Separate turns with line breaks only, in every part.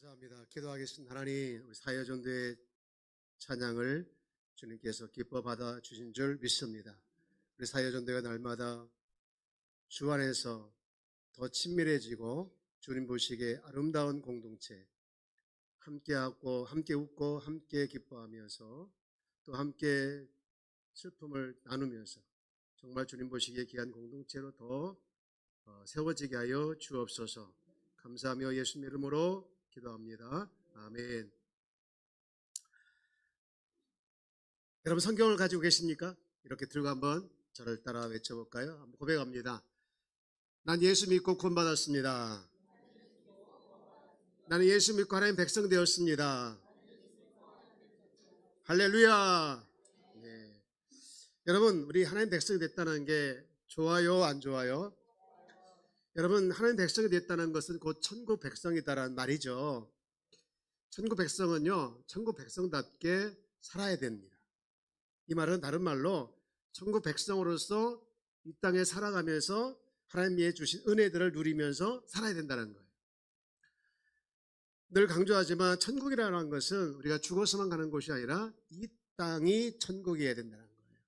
감사합니다. 기도하겠습니다. 하나님, 우리 사회전도의 찬양을 주님께서 기뻐 받아 주신 줄 믿습니다. 우리 사회전도가 날마다 주 안에서 더 친밀해지고 주님 보시기에 아름다운 공동체, 함께하고 함께 웃고 함께 기뻐하면서 또 함께 슬픔을 나누면서 정말 주님 보시기에 귀한 공동체로 더 세워지게 하여 주옵소서. 감사하며 예수님 이름으로 기도합니다. 아멘. 여러분 성경을 가지고 계십니까? 이렇게 들고 한번 저를 따라 외쳐볼까요? 한번 고백합니다. 난 예수 믿고 구원받았습니다. 나는 예수 믿고 하나님 백성 되었습니다. 할렐루야. 네. 여러분, 우리 하나님 백성이 됐다는 게 좋아요, 안 좋아요? 여러분, 하나님 백성이 됐다는 것은 곧 천국 백성이다라는 말이죠. 천국 백성은요, 천국 백성답게 살아야 됩니다. 이 말은 다른 말로 천국 백성으로서 이 땅에 살아가면서 하나님이 주신 은혜들을 누리면서 살아야 된다는 거예요. 늘 강조하지만 천국이라는 것은 우리가 죽어서만 가는 곳이 아니라 이 땅이 천국이어야 된다는 거예요.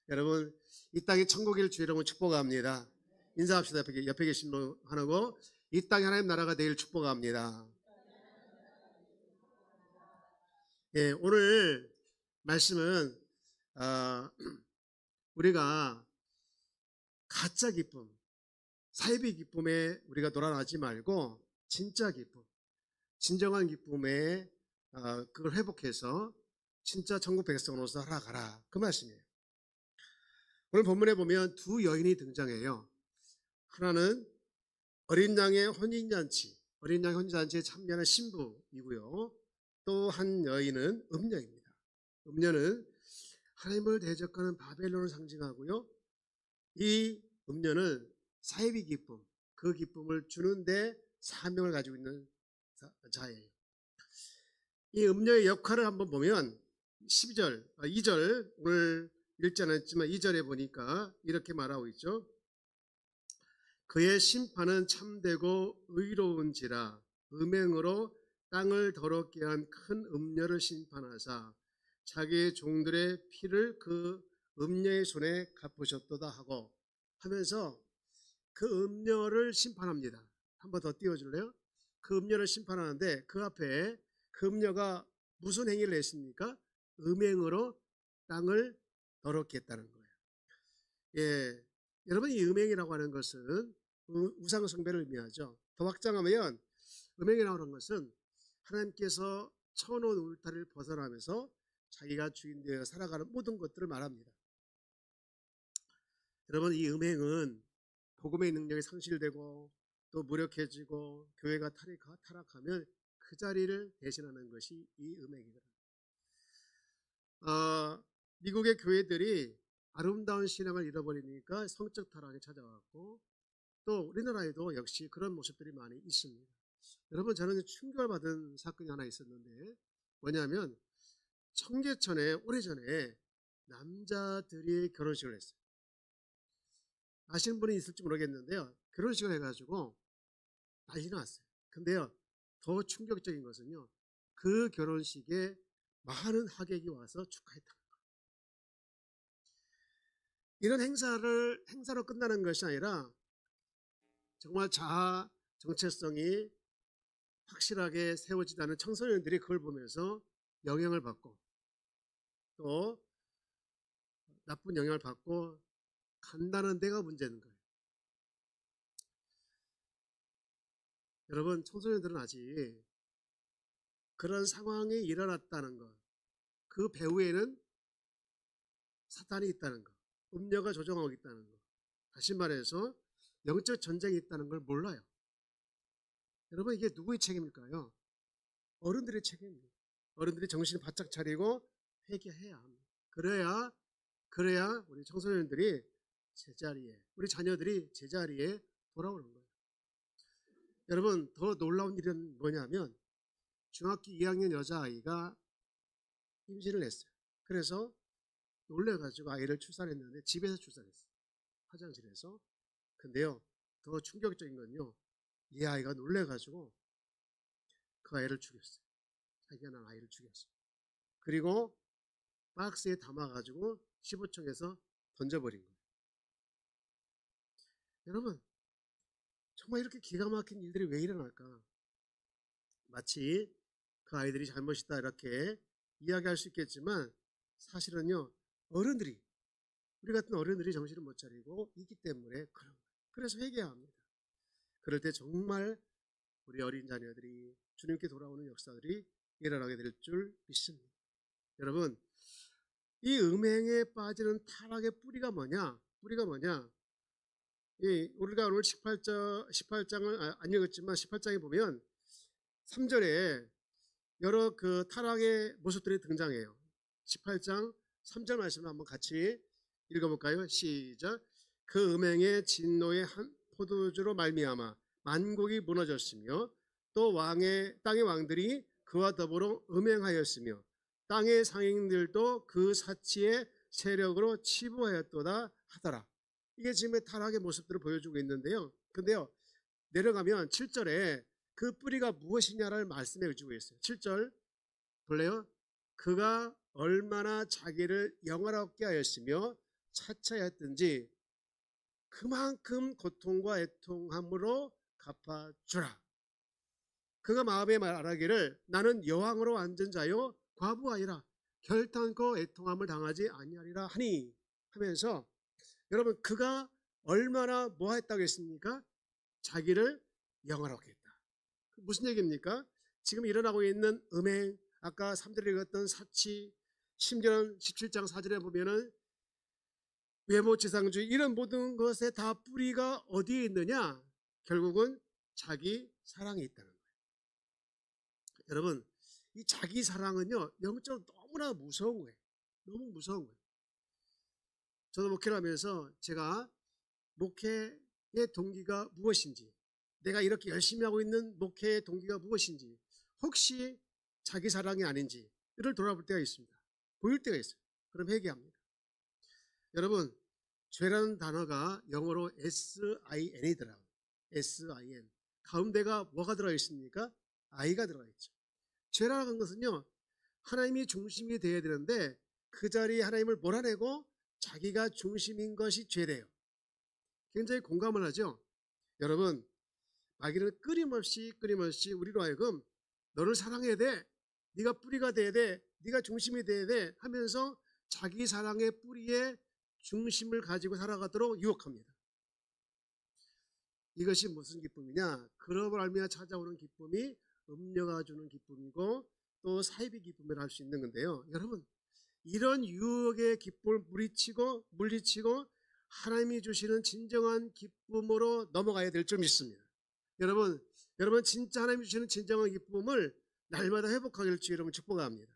여러분, 이 땅이 천국일 주 여러분 축복합니다. 인사합시다. 옆에 계신 분 하나고, 이 땅이 하나님 나라가 되길 축복합니다. 예, 오늘 말씀은 우리가 가짜 기쁨, 사이비 기쁨에 우리가 놀아나지 말고 진짜 기쁨, 진정한 기쁨에 그걸 회복해서 진짜 천국 백성으로서 살아가라, 그 말씀이에요. 오늘 본문에 보면 두 여인이 등장해요. 하나는 어린 양의 혼인잔치에 참여하는 신부이고요. 또 한 여인은 음녀입니다. 음녀는 하나님을 대적하는 바벨론을 상징하고요. 이 음녀는 사이비 기쁨, 그 기쁨을 주는데 사명을 가지고 있는 자예요. 이 음녀의 역할을 한번 보면 2절, 오늘 읽지 않았지만 2절에 보니까 이렇게 말하고 있죠. 그의 심판은 참되고 의로운지라 음행으로 땅을 더럽게 한 큰 음녀를 심판하사 자기의 종들의 피를 그 음녀의 손에 갚으셨도다 하고 하면서 그 음녀를 심판합니다. 한번 더 띄워줄래요? 그 음녀를 심판하는데 그 앞에 그 음녀가 무슨 행위를 했습니까? 음행으로 땅을 더럽게 했다는 거예요. 예, 여러분, 이 음행이라고 하는 것은 우상 숭배를 의미하죠. 더 확장하면 음행이라고 하는 것은 하나님께서 쳐놓은 울타리를 벗어나면서 자기가 주인 되어 살아가는 모든 것들을 말합니다. 여러분, 이 음행은 복음의 능력이 상실되고 또 무력해지고 교회가 타락하면 그 자리를 대신하는 것이 이 음행이더라. 미국의 교회들이 아름다운 신앙을 잃어버리니까 성적 타락이 찾아왔고 또 우리나라에도 역시 그런 모습들이 많이 있습니다. 여러분, 저는 충격을 받은 사건이 하나 있었는데 뭐냐면 청계천에 오래전에 남자들이 결혼식을 했어요. 아시는 분이 있을지 모르겠는데요. 결혼식을 해가지고 난리 났어요. 근데요, 더 충격적인 것은요, 그 결혼식에 많은 하객이 와서 축하했다는 거예요. 이런 행사로 끝나는 것이 아니라 정말 자아 정체성이 확실하게 세워지다는 청소년들이 그걸 보면서 영향을 받고 또 나쁜 영향을 받고 간다는 데가 문제인 거예요. 여러분, 청소년들은 아직 그런 상황이 일어났다는 것, 그 배후에는 사탄이 있다는 것, 음녀가 조종하고 있다는 것, 다시 말해서 영적 전쟁이 있다는 걸 몰라요. 여러분, 이게 누구의 책임일까요? 어른들의 책임입니다. 어른들이 정신을 바짝 차리고 회개해야 합니다. 그래야 우리 청소년들이 제자리에, 우리 자녀들이 제자리에 돌아오는 거예요. 여러분, 더 놀라운 일은 뭐냐면 중학교 2학년 여자아이가 임신을 했어요. 그래서 놀래가지고 아이를 출산했는데 집에서 출산했어요. 화장실에서. 근데요, 더 충격적인 건요, 이 아이가 놀래가지고 그 아이를 죽였어요. 자기가 낳은 아이를 죽였어요. 그리고 박스에 담아가지고 시부총에서 던져버린 거예요. 여러분, 정말 이렇게 기가 막힌 일들이 왜 일어날까? 마치 그 아이들이 잘못이다 이렇게 이야기할 수 있겠지만 사실은요, 어른들이, 우리 같은 어른들이 정신을 못 차리고 있기 때문에 그런 거예요. 그래서 회개해야 합니다. 그럴 때 정말 우리 어린 자녀들이 주님께 돌아오는 역사들이 일어나게 될 줄 믿습니다. 여러분, 이 음행에 빠지는 타락의 뿌리가 뭐냐? 뿌리가 뭐냐? 우리가 오늘 18장을 안 읽었지만 18장에 보면 3절에 여러 그 타락의 모습들이 등장해요. 18장 3절 말씀을 한번 같이 읽어볼까요? 시작. 그 음행의 진노의 한 포도주로 말미암아 만국이 무너졌으며 또 땅의 왕들이 그와 더불어 음행하였으며 땅의 상인들도 그 사치의 세력으로 치부하였도다 하더라. 이게 지금의 타락의 모습들을 보여주고 있는데요. 근데요, 내려가면 7절에 그 뿌리가 무엇이냐를 말씀해 주고 있어요. 7절 볼래요? 그가 얼마나 자기를 영화롭게 하였으며 차차했든지 그만큼 고통과 애통함으로 갚아주라. 그가 마음에 말하기를 나는 여왕으로 앉은 자요 과부아이라 결탄코 애통함을 당하지 아니하리라 하니 하면서, 여러분, 그가 얼마나 뭐 했다고 했습니까? 자기를 영화롭게 했다. 무슨 얘기입니까? 지금 일어나고 있는 음행, 아까 3절에 읽었던 사치, 심지어는 17장 4절에 보면은 외모지상주의, 이런 모든 것에 다 뿌리가 어디에 있느냐? 결국은 자기 사랑에 있다는 거예요. 여러분, 이 자기 사랑은요, 영적으로 너무나 무서운 거예요. 너무 무서운 거예요. 저도 목회를 하면서 제가 목회의 동기가 무엇인지, 내가 이렇게 열심히 하고 있는 목회의 동기가 무엇인지, 혹시 자기 사랑이 아닌지를 돌아볼 때가 있습니다. 보일 때가 있어요. 그럼 회개합니다. 여러분, 죄라는 단어가 영어로 SIN이더라고요. SIN. 가운데가 뭐가 들어가 있습니까? I가 들어가 있죠. 죄라는 것은요, 하나님이 중심이 되어야 되는데 그 자리에 하나님을 몰아내고 자기가 중심인 것이 죄래요. 굉장히 공감을 하죠. 여러분, 마귀는 끊임없이 우리로 하여금 너를 사랑해야 돼, 네가 뿌리가 돼야 돼, 네가 중심이 돼야 돼 하면서 자기 사랑의 뿌리에 중심을 가지고 살아가도록 유혹합니다. 이것이 무슨 기쁨이냐? 그러므로 말미암아 찾아오는 기쁨이 음료가 주는 기쁨이고 또 사이비 기쁨을 할 수 있는 건데요. 여러분, 이런 유혹의 기쁨을 물리치고 하나님이 주시는 진정한 기쁨으로 넘어가야 될 줄 믿습니다. 여러분 진짜 하나님이 주시는 진정한 기쁨을 날마다 회복하게 될 줄 여러분 축복합니다.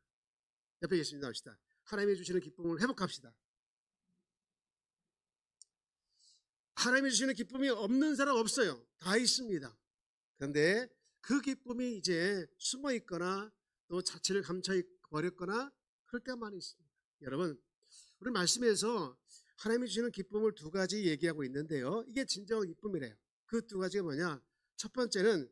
옆에 계십니다. 합시다. 하나님이 주시는 기쁨을 회복합시다. 하나님이 주시는 기쁨이 없는 사람 없어요. 다 있습니다. 그런데 그 기쁨이 이제 숨어 있거나 또 자취를 감춰 버렸거나 그럴 때가 많이 있습니다. 여러분, 우리 말씀에서 하나님이 주시는 기쁨을 두 가지 얘기하고 있는데요. 이게 진정한 기쁨이래요. 그 두 가지가 뭐냐? 첫 번째는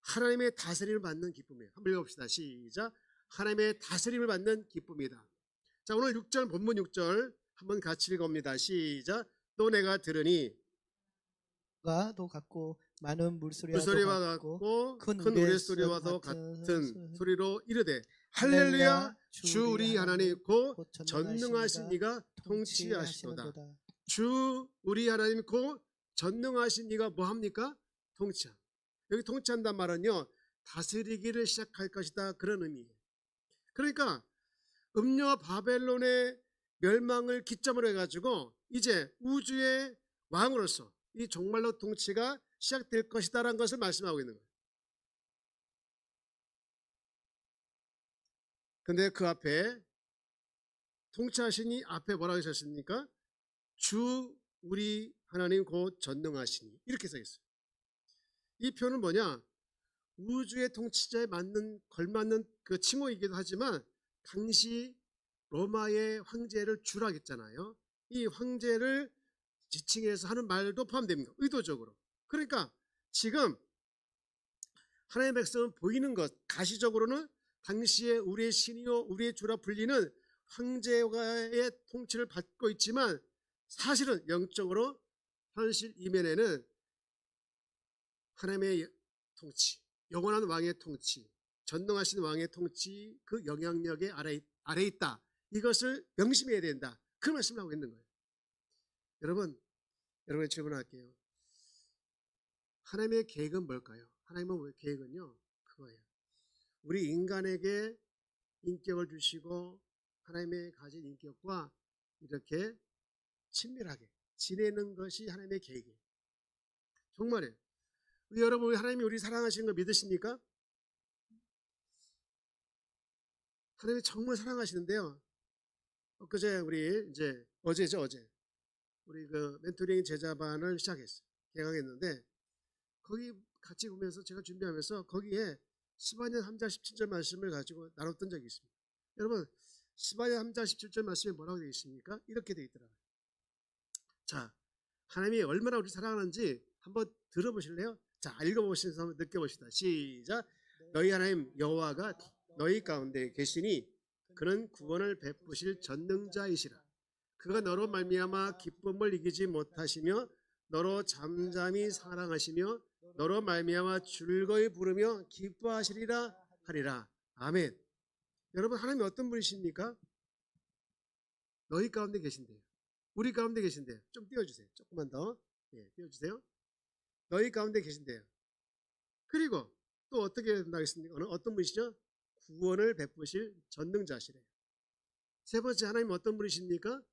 하나님의 다스림을 받는 기쁨이에요. 한번 읽어봅시다. 시작. 하나님의 다스림을 받는 기쁨이다. 자, 오늘 6절 본문 6절 한번 같이 읽어봅니다. 시작. 또 내가 들으니
도 같고 많은
물소리와 같고 큰 노랫소리와도 같은 소리로 이르되 할렐루야, 주 우리 하나님 곧 전능하신 이가 통치하시도다. 주 우리 하나님 곧 전능하신 이가 뭐합니까? 통치함. 여기 통치한단 말은요, 다스리기를 시작할 것이다, 그런 의미예요. 그러니까 음녀 바벨론의 멸망을 기점으로 해가지고 이제 우주의 왕으로서 이 종말로 통치가 시작될 것이다라는 것을 말씀하고 있는 거예요. 근데 그 앞에 통치하시니 앞에 뭐라고 하셨습니까? 주 우리 하나님 곧 전능하시니, 이렇게 써 있어요. 이 표는 뭐냐? 우주의 통치자에 걸맞는 그 칭호이기도 하지만 당시 로마의 황제를 주라 했잖아요. 이 황제를 지칭해서 하는 말도 포함됩니다. 의도적으로. 그러니까 지금 하나님의 백성은 보이는 것, 가시적으로는 당시에 우리의 신이요 우리의 주라 불리는 황제의 통치를 받고 있지만 사실은 영적으로 현실 이면에는 하나님의 통치, 영원한 왕의 통치, 전능하신 왕의 통치 그 영향력의 아래 있다. 이것을 명심해야 된다. 그 말씀을 하고 있는 거예요. 여러분의 질문할게요. 하나님의 계획은 뭘까요? 하나님의 계획은요, 그거예요. 우리 인간에게 인격을 주시고 하나님의 가진 인격과 이렇게 친밀하게 지내는 것이 하나님의 계획이에요. 정말이에요. 여러분, 하나님이 우리 사랑하시는 거 믿으십니까? 하나님이 정말 사랑하시는데요. 그제 우리 이제 어제 우리 그 멘토링 제자반을 시작했어요. 개강했는데 거기 같이 보면서 제가 준비하면서 거기에 스바냐 3장 17절 말씀을 가지고 나눴던 적이 있습니다. 여러분, 스바냐 3장 17절 말씀에 뭐라고 되어 있습니까? 이렇게 되어 있더라고요. 자, 하나님이 얼마나 우리 사랑하는지 한번 들어보실래요? 자, 읽어보시면서 한번 느껴봅시다. 시작. 너희 하나님 여호와가 너희 가운데 계시니 그는 구원을 베푸실 전능자이시라. 그가 너로 말미암아 기쁨을 이기지 못하시며 너로 잠잠히 사랑하시며 너로 말미암아 즐거이 부르며 기뻐하시리라 하리라. 아멘. 여러분, 하나님이 어떤 분이십니까? 너희 가운데 계신대요. 우리 가운데 계신대요. 좀 띄워주세요. 조금만 더. 띄워주세요. 너희 가운데 계신대요. 그리고 또 어떻게 된다겠습니까? 어떤 분이시죠? 구원을 베푸실 전능자시래요. 세 번째, 하나님 어떤 분이십니까?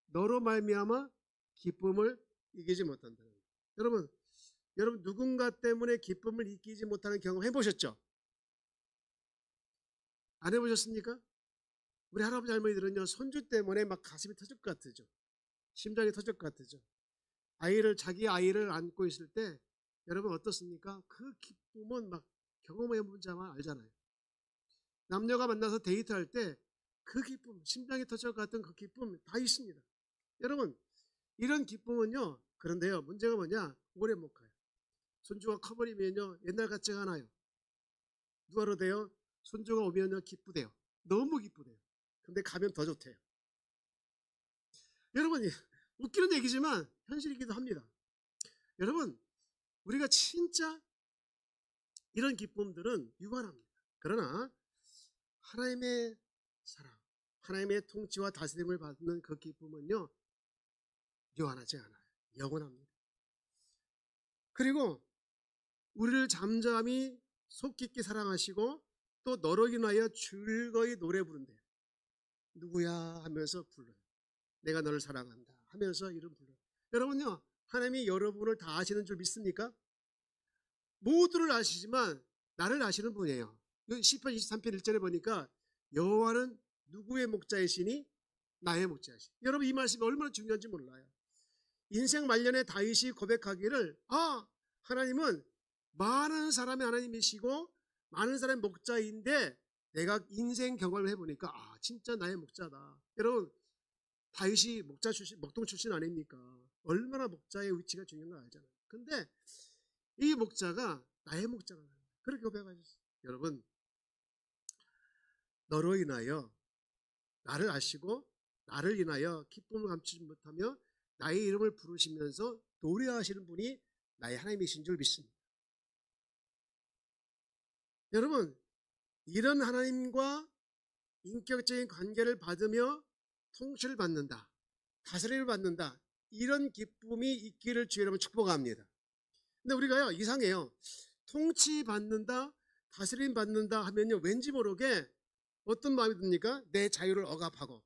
너로 말미암아 기쁨을 이기지 못한다. 여러분 누군가 때문에 기쁨을 이기지 못하는 경험 해보셨죠? 안 해보셨습니까? 우리 할아버지 할머니들은요, 손주 때문에 막 가슴이 터질 것 같으죠. 심장이 터질 것 같으죠. 자기 아이를 안고 있을 때 여러분 어떻습니까? 그 기쁨은 막 경험해 본 자만 알잖아요. 남녀가 만나서 데이트할 때 그 기쁨, 심장이 터질 것 같은 그 기쁨 다 있습니다. 여러분, 이런 기쁨은요, 그런데요, 문제가 뭐냐? 오래 못 가요. 손주가 커버리면요, 옛날 같지가 않아요. 누가로 돼요? 손주가 오면요, 기쁘대요. 너무 기쁘대요. 근데 가면 더 좋대요. 여러분, 웃기는 얘기지만 현실이기도 합니다. 여러분, 우리가 진짜 이런 기쁨들은 유한합니다. 그러나 하나님의 사랑, 하나님의 통치와 다스림을 받는 그 기쁨은요, 유한하지 않아요. 영원합니다. 그리고 우리를 잠잠히 속 깊게 사랑하시고 또 너로 인하여 즐거이 노래 부른대요. 누구야 하면서 불러요. 내가 너를 사랑한다 하면서 이름 불러요. 여러분요, 하나님이 여러분을 다 아시는 줄 믿습니까? 모두를 아시지만 나를 아시는 분이에요. 시편 23편 1절에 보니까 여호와는 누구의 목자이시니? 나의 목자이시니. 여러분, 이 말씀이 얼마나 중요한지 몰라요. 인생 말년에 다윗이 고백하기를, 하나님은 많은 사람의 하나님이시고 많은 사람의 목자인데 내가 인생 경험을 해보니까 진짜 나의 목자다. 여러분, 다윗이 목자 출신, 목동 출신 아닙니까? 얼마나 목자의 위치가 중요한 거 알잖아요. 근데 이 목자가 나의 목자가 그렇게 고백하셨어요. 여러분, 너로 인하여 나를 아시고 나를 인하여 기쁨을 감추지 못하며 나의 이름을 부르시면서 노래하시는 분이 나의 하나님이신 줄 믿습니다. 여러분, 이런 하나님과 인격적인 관계를 받으며 통치를 받는다, 다스림을 받는다, 이런 기쁨이 있기를 주의 이름으로 축복합니다. 근데 우리가요, 이상해요. 통치받는다, 다스림 받는다 하면요, 왠지 모르게 어떤 마음이 듭니까? 내 자유를 억압하고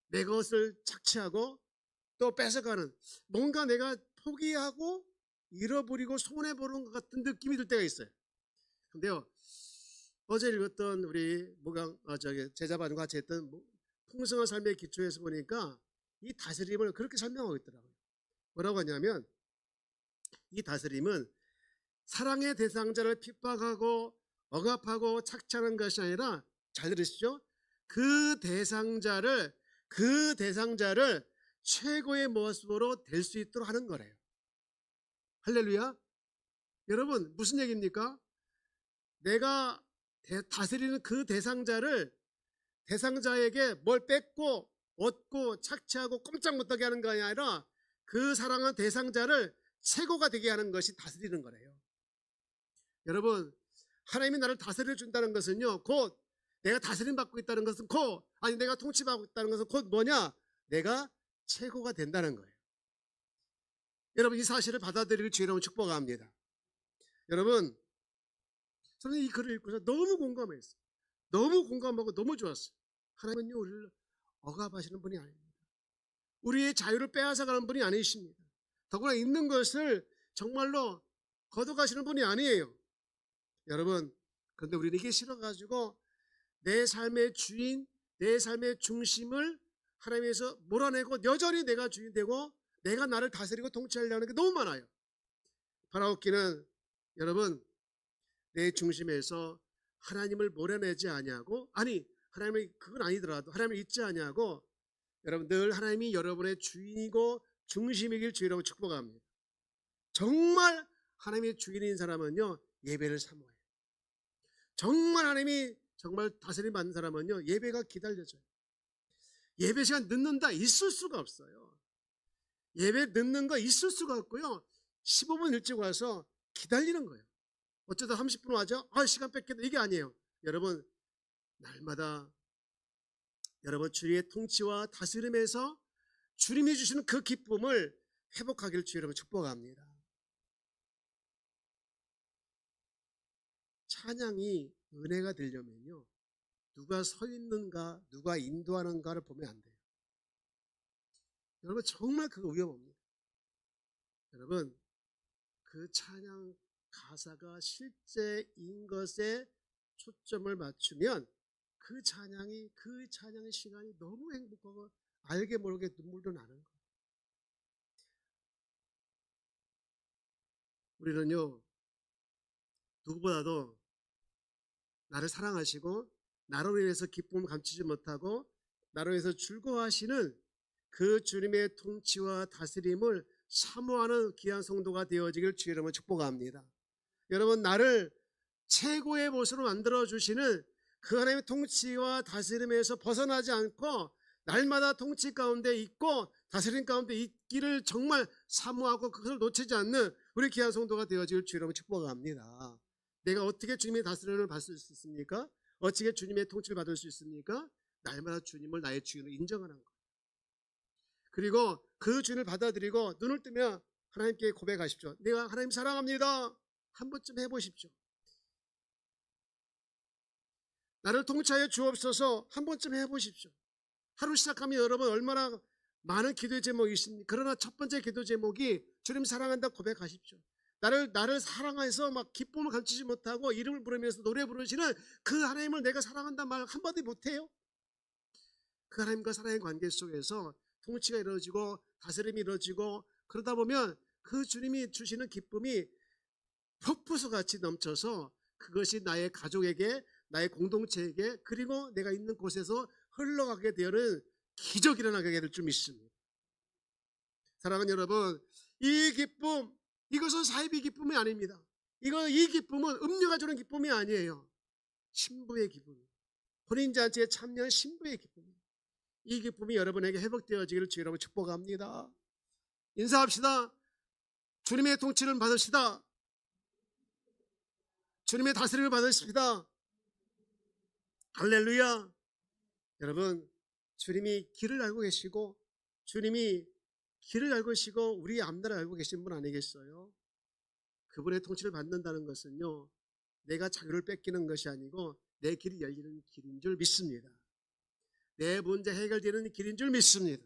내 것을 착취하고 또 뺏어가는, 뭔가 내가 포기하고 잃어버리고 손해보는 것 같은 느낌이 들 때가 있어요. 근데요, 어제 읽었던 우리 제자반과 같이 했던 풍성한 삶의 기초에서 보니까 이 다스림을 그렇게 설명하고 있더라고요. 뭐라고 하냐면, 이 다스림은 사랑의 대상자를 핍박하고 억압하고 착취하는 것이 아니라, 잘 들으시죠? 그 대상자를 최고의 모습으로 될 수 있도록 하는 거래요. 할렐루야. 여러분, 무슨 얘기입니까? 내가 다스리는 그 대상자에게 뭘 뺏고 얻고 착취하고 꼼짝 못하게 하는 것이 아니라 그 사랑하는 대상자를 최고가 되게 하는 것이 다스리는 거래요. 여러분, 하나님이 나를 다스려 준다는 것은요, 곧 내가 다스림 받고 있다는 것은 내가 통치받고 있다는 것은 곧 뭐냐? 내가 최고가 된다는 거예요. 여러분, 이 사실을 받아들이길 주의 이름으로 축복합니다. 여러분, 저는 이 글을 읽고서 너무 공감했어요. 너무 공감하고 너무 좋았어요. 하나님은요, 우리를 억압하시는 분이 아닙니다. 우리의 자유를 빼앗아가는 분이 아니십니다. 더구나 있는 것을 정말로 걷어가시는 분이 아니에요. 여러분, 그런데 우리는 이게 싫어가지고 내 삶의 주인, 내 삶의 중심을 하나님에서 몰아내고 여전히 내가 주인 되고 내가 나를 다스리고 통치하려는 게 너무 많아요. 바라옵기는 여러분, 내 중심에서 하나님을 몰아내지 아니하고, 하나님을 그건 아니더라도 하나님을 잊지 아니하고, 여러분 늘 하나님이 여러분의 주인이고 중심이길 주이라고 축복합니다. 정말 하나님의 주인인 사람은요, 예배를 사모해요. 정말 하나님이 정말 다스림 받는 사람은요, 예배가 기다려져요. 예배 시간 늦는다 있을 수가 없어요. 예배 늦는 거 있을 수가 없고요, 15분 일찍 와서 기다리는 거예요. 어쩌다 30분 와죠? 시간 뺏겠다, 이게 아니에요. 여러분, 날마다 여러분 주의 통치와 다스림에서 주님이 주시는 그 기쁨을 회복하기를 주의 이름으로 축복합니다. 찬양이 은혜가 되려면요, 누가 서 있는가, 누가 인도하는가를 보면 안 돼요. 여러분, 정말 그거 위험합니다. 여러분, 그 찬양 가사가 실제인 것에 초점을 맞추면 그 찬양의 시간이 너무 행복하고 알게 모르게 눈물도 나는 거예요. 우리는요, 누구보다도 나를 사랑하시고 나로 인해서 기쁨을 감추지 못하고 나로 인해서 즐거워하시는 그 주님의 통치와 다스림을 사모하는 귀한 성도가 되어지길 주의 이름으로 축복합니다. 여러분, 나를 최고의 모습으로 만들어주시는 그 하나님의 통치와 다스림에서 벗어나지 않고 날마다 통치 가운데 있고 다스림 가운데 있기를 정말 사모하고 그것을 놓치지 않는 우리 귀한 성도가 되어지길 주의 이름으로 축복합니다. 내가 어떻게 주님의 다스림을 받을 수 있습니까? 어떻게 주님의 통치를 받을 수 있습니까? 날마다 주님을 나의 주인으로 인정하는 것. 그리고 그 주인을 받아들이고 눈을 뜨면 하나님께 고백하십시오. 내가 하나님 사랑합니다. 한 번쯤 해보십시오. 나를 통치하여 주옵소서. 한 번쯤 해보십시오. 하루 시작하면 여러분 얼마나 많은 기도의 제목이 있습니까? 그러나 첫 번째 기도 제목이 주님 사랑한다 고백하십시오. 나를 사랑해서 막 기쁨을 감추지 못하고 이름을 부르면서 노래 부르시는 그 하나님을 내가 사랑한다 말 한마디 못해요? 그 하나님과 사랑의 관계 속에서 통치가 이루어지고 다스림이 이루어지고 그러다 보면 그 주님이 주시는 기쁨이 폭포수같이 넘쳐서 그것이 나의 가족에게, 나의 공동체에게, 그리고 내가 있는 곳에서 흘러가게 되는 기적이 일어나게 될 줄 믿습니다. 사랑하는 여러분, 이 기쁨, 이것은 사이비 기쁨이 아닙니다. 이 기쁨은 음료가 주는 기쁨이 아니에요. 신부의 기쁨, 혼인잔치에 참여한 신부의 기쁨. 이 기쁨이 여러분에게 회복되어지기를 주의 이름으로 축복합니다. 인사합시다. 주님의 통치를 받으시다. 주님의 다스림을 받으십시다. 할렐루야. 여러분, 주님이 길을 알고 계시고 주님이 길을 알고 계시고 우리의 앞날을 알고 계신 분 아니겠어요? 그분의 통치를 받는다는 것은요, 내가 자유를 뺏기는 것이 아니고 내 길이 열리는 길인 줄 믿습니다. 내 문제 해결되는 길인 줄 믿습니다.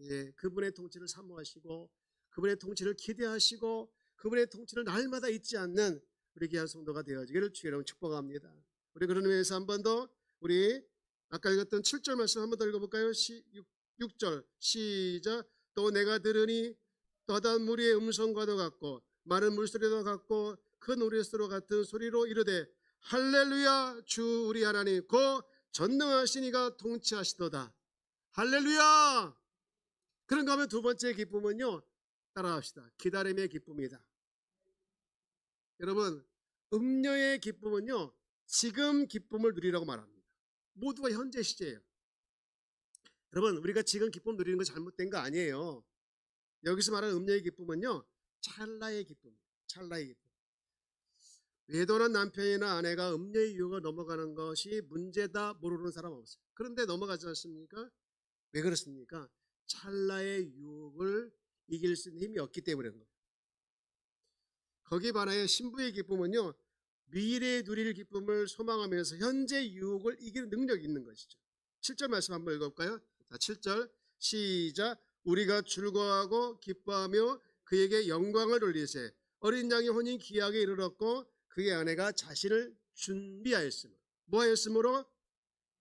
예, 그분의 통치를 사모하시고 그분의 통치를 기대하시고 그분의 통치를 날마다 잊지 않는 우리 귀한 성도가 되어지기를 주의 이름으로 축복합니다. 우리 그런 의미에서 한 번 더 우리 아까 읽었던 7절 말씀 한 번 더 읽어볼까요? 6절 시작. 또 내가 들으니 떠단 무리의 음성과도 같고 많은 물소리도 같고 큰 우리소리 같은 소리로 이르되 할렐루야 주 우리 하나님 곧 전능하신 이가 통치하시도다. 할렐루야. 그런가 하면 두 번째 기쁨은요, 따라합시다. 기다림의 기쁨이다. 여러분, 음녀의 기쁨은요, 지금 기쁨을 누리라고 말합니다. 모두가 현재 시제예요. 여러분, 우리가 지금 기쁨 누리는 거 잘못된 거 아니에요. 여기서 말하는 음녀의 기쁨은요, 찰나의 기쁨, 찰나의 기쁨. 외도는 남편이나 아내가 음녀의 유혹을 넘어가는 것이 문제다 모르는 사람 없어요. 그런데 넘어가지 않습니까? 왜 그렇습니까? 찰나의 유혹을 이길 수 있는 힘이 없기 때문에 그런 거예요. 거기에 반하여 신부의 기쁨은요, 미래에 누릴 기쁨을 소망하면서 현재 유혹을 이기는 능력이 있는 것이죠. 7절 말씀 한번 읽어볼까요? 자, 7절 시작. 우리가 즐거워하고 기뻐하며 그에게 영광을 돌리세. 어린 양의 혼인 기약에 이르렀고 그의 아내가 자신을 준비하였으므로. 뭐 하였으므로?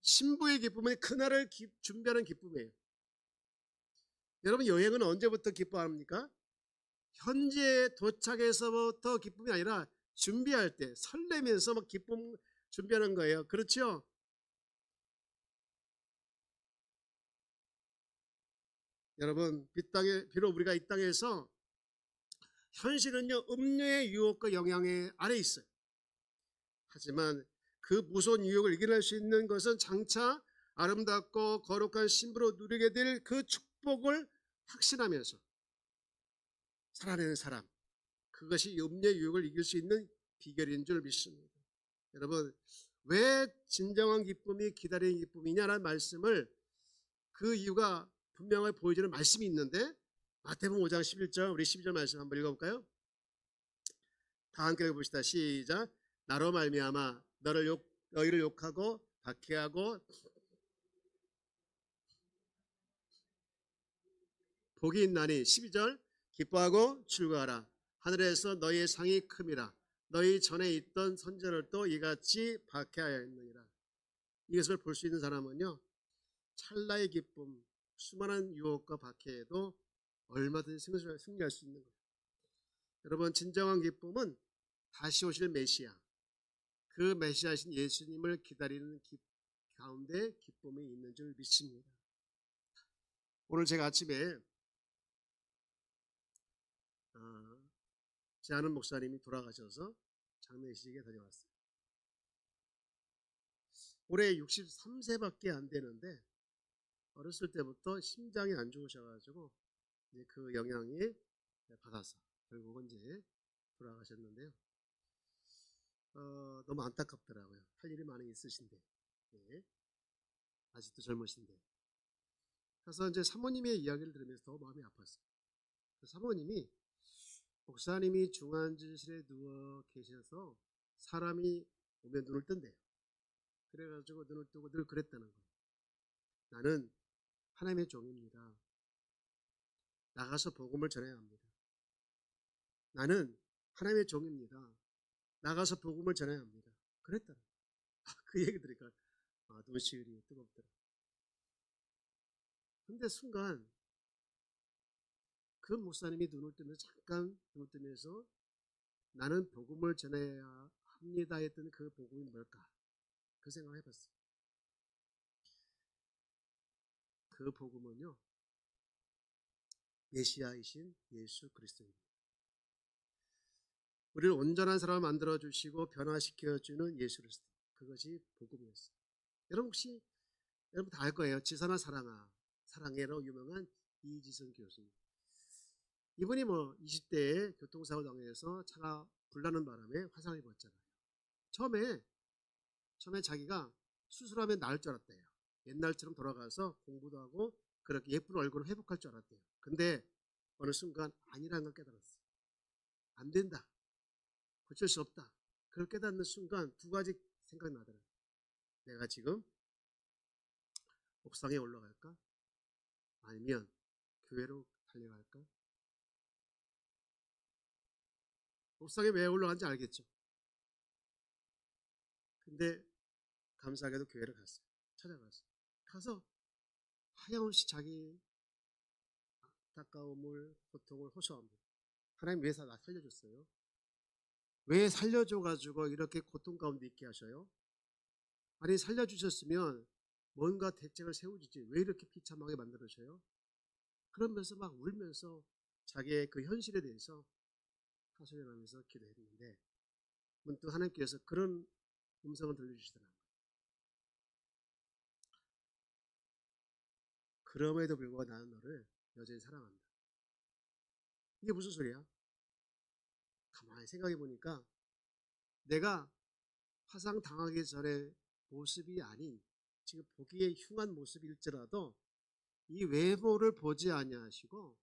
신부의 기쁨은 그날을 준비하는 기쁨이에요. 여러분, 여행은 언제부터 기뻐합니까? 현지에 도착해서부터 기쁨이 아니라 준비할 때 설레면서 막 기쁨 준비하는 거예요. 그렇죠? 여러분, 비록 우리가 이 땅에서 현실은요, 음료의 유혹과 영향의 아래 있어요. 하지만 그 무서운 유혹을 이겨낼 수 있는 것은 장차 아름답고 거룩한 신부로 누리게 될 그 축복을 확신하면서 살아내는 사람, 그것이 음료의 유혹을 이길 수 있는 비결인 줄 믿습니다. 여러분, 왜 진정한 기쁨이 기다리는 기쁨이냐라는 말씀을, 그 이유가 분명하게 보여주는 말씀이 있는데, 마태복음 5장 11절, 우리 12절 말씀 한번 읽어볼까요? 다 함께 읽어봅시다. 시작. 나로 말미암아 너희를 욕하고 박해하고 복이 있나니, 12절, 기뻐하고 즐거워하라. 하늘에서 너희의 상이 큼이라. 너희 전에 있던 선지자들도 이같이 박해하였느니라. 이것을 볼 수 있는 사람은요, 찰나의 기쁨, 수많은 유혹과 박해에도 얼마든지 승리할 수 있는 거예요. 여러분, 진정한 기쁨은 다시 오실 메시아, 그 메시아이신 예수님을 기다리는 가운데 기쁨이 있는 줄 믿습니다. 오늘 제가 아침에 제 아는 목사님이 돌아가셔서 장례식에 다녀왔어요. 올해 63세밖에 안 되는데 어렸을 때부터 심장이 안 좋으셔가지고 그 영향이 받아서 결국은 이제 돌아가셨는데요. 너무 안타깝더라고요. 할 일이 많이 있으신데, 네. 아직도 젊으신데. 그래서 이제 사모님의 이야기를 들으면서 더 마음이 아팠어요. 그 사모님이, 목사님이 중환자실에 누워 계셔서 사람이 오면 눈을 뜬대요. 그래가지고 눈을 뜨고 늘 그랬다는 거예요. 나는 하나님의 종입니다. 나가서 복음을 전해야 합니다. 나는 하나님의 종입니다. 나가서 복음을 전해야 합니다. 그랬다는 거예요. 그 얘기 들으니까 눈시울이 뜨겁더라고요. 근데 순간 그 목사님이 눈을 뜨면서, 잠깐 눈을 뜨면서 나는 복음을 전해야 합니다 했던 그 복음이 뭘까? 그 생각을 해봤어요. 그 복음은요, 메시아이신 예수 그리스도입니다. 우리를 온전한 사람을 만들어주시고 변화시켜주는 예수 그리스도, 그것이 복음이었어요. 여러분 혹시 여러분 다 알 거예요. 지사나 사랑해로 유명한 이지선 교수님. 이분이 20대에 교통사고 당해서 차가 불나는 바람에 화상을 입었잖아요. 처음에 자기가 수술하면 나을 줄 알았대요. 옛날처럼 돌아가서 공부도 하고 그렇게 예쁜 얼굴을 회복할 줄 알았대요. 근데 어느 순간 아니라는 걸 깨달았어요. 안 된다. 고칠 수 없다. 그걸 깨닫는 순간 두 가지 생각이 나더라고요. 내가 지금 옥상에 올라갈까? 아니면 교회로 달려갈까? 옥상에 왜 올라간지 알겠죠? 근데 감사하게도 교회를 갔어요. 찾아갔어요. 가서 하염없이 자기 안타까움을, 고통을 호소합니다. 하나님 왜 나 살려줬어요? 왜 살려줘가지고 이렇게 고통 가운데 있게 하셔요? 아니, 살려주셨으면 뭔가 대책을 세우지, 왜 이렇게 비참하게 만들어줘요? 그러면서 막 울면서 자기의 그 현실에 대해서 하소연하면서 기도했는데, 문득 하나님께서 그런 음성을 들려주시더라고요. 그럼에도 불구하고 나는 너를 여전히 사랑한다. 이게 무슨 소리야? 가만히 생각해 보니까 내가 화상 당하기 전에 모습이 아닌 지금 보기에 흉한 모습일지라도 이 외모를 보지 아니하시고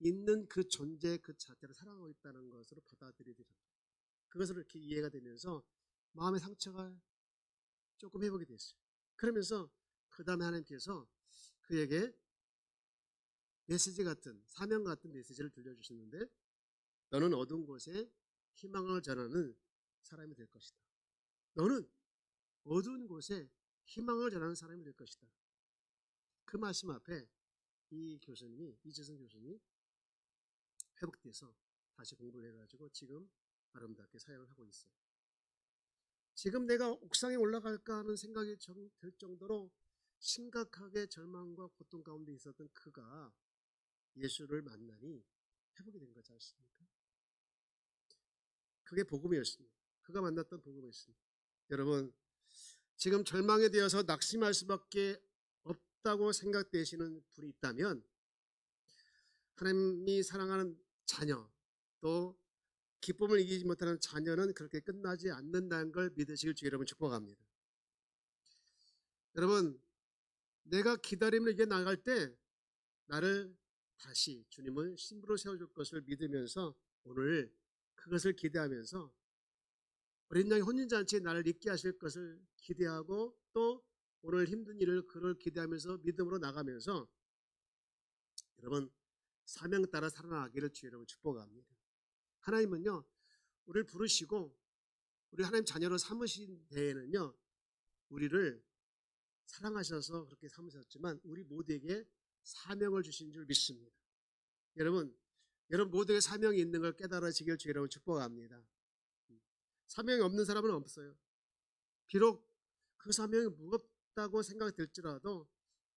있는 그 존재 그 자체를 사랑하고 있다는 것으로 받아들이게 됩니다. 그것을 이렇게 이해가 되면서 마음의 상처가 조금 회복이 됐어요. 그러면서 그 다음에 하나님께서 그에게 메시지 같은 사명 같은 메시지를 들려주셨는데 너는 어두운 곳에 희망을 전하는 사람이 될 것이다. 너는 어두운 곳에 희망을 전하는 사람이 될 것이다. 그 말씀 앞에 이재성 교수님이 회복돼서 다시 공부를 해가지고 지금 아름답게 사역을 하고 있어요. 지금 내가 옥상에 올라갈까 하는 생각이 들 정도로 심각하게 절망과 고통 가운데 있었던 그가 예수를 만나니 회복이 된 거지 않습니까? 그게 복음이었습니다. 그가 만났던 복음이었습니다. 여러분, 지금 절망에 대해서 낙심할 수밖에 없다고 생각되시는 분이 있다면 하나님이 사랑하는 자녀, 또 기쁨을 이기지 못하는 자녀는 그렇게 끝나지 않는다는 걸 믿으시길 주 여러분 축복합니다. 여러분, 내가 기다림을 이겨 나갈 때 나를 다시 주님은 신부로 세워줄 것을 믿으면서 오늘 그것을 기대하면서 어린 양의 혼인잔치에 나를 있게 하실 것을 기대하고 또 오늘 힘든 일을 그를 기대하면서 믿음으로 나가면서 여러분 사명 따라 살아나기를 주 여러분 축복합니다. 하나님은요 우리를 부르시고 우리 하나님 자녀로 삼으신 데에는요 우리를 사랑하셔서 그렇게 삼으셨지만 우리 모두에게 사명을 주신 줄 믿습니다. 여러분 모두에게 사명이 있는 걸 깨달으시길 주 여러분 축복합니다. 사명이 없는 사람은 없어요. 비록 그 사명이 무겁다고 생각이 들지라도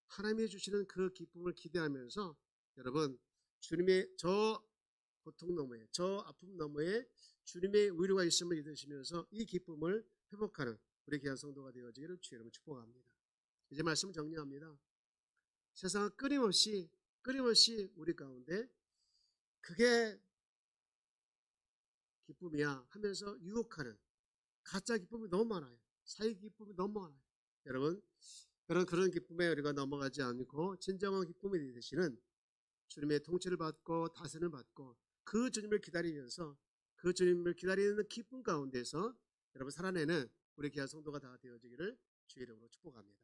하나님이 주시는 그 기쁨을 기대하면서 여러분 주님의 저 고통 너머에 저 아픔 너머에 주님의 위로가 있음을 믿으시면서 이 기쁨을 회복하는 우리 귀한 성도가 되어지기를 주 여러분 축복합니다. 이제 말씀을 정리합니다. 세상은 끊임없이 우리 가운데 그게 기쁨이야 하면서 유혹하는 가짜 기쁨이 너무 많아요. 사기 기쁨이 너무 많아요. 여러분 그런 기쁨에 우리가 넘어가지 않고 진정한 기쁨이 되시는 주님의 통치를 받고 다스림을 받고 그 주님을 기다리면서 그 주님을 기다리는 기쁨 가운데서 여러분 살아내는 우리 귀한 성도가 다 되어지기를 주의 이름으로 축복합니다.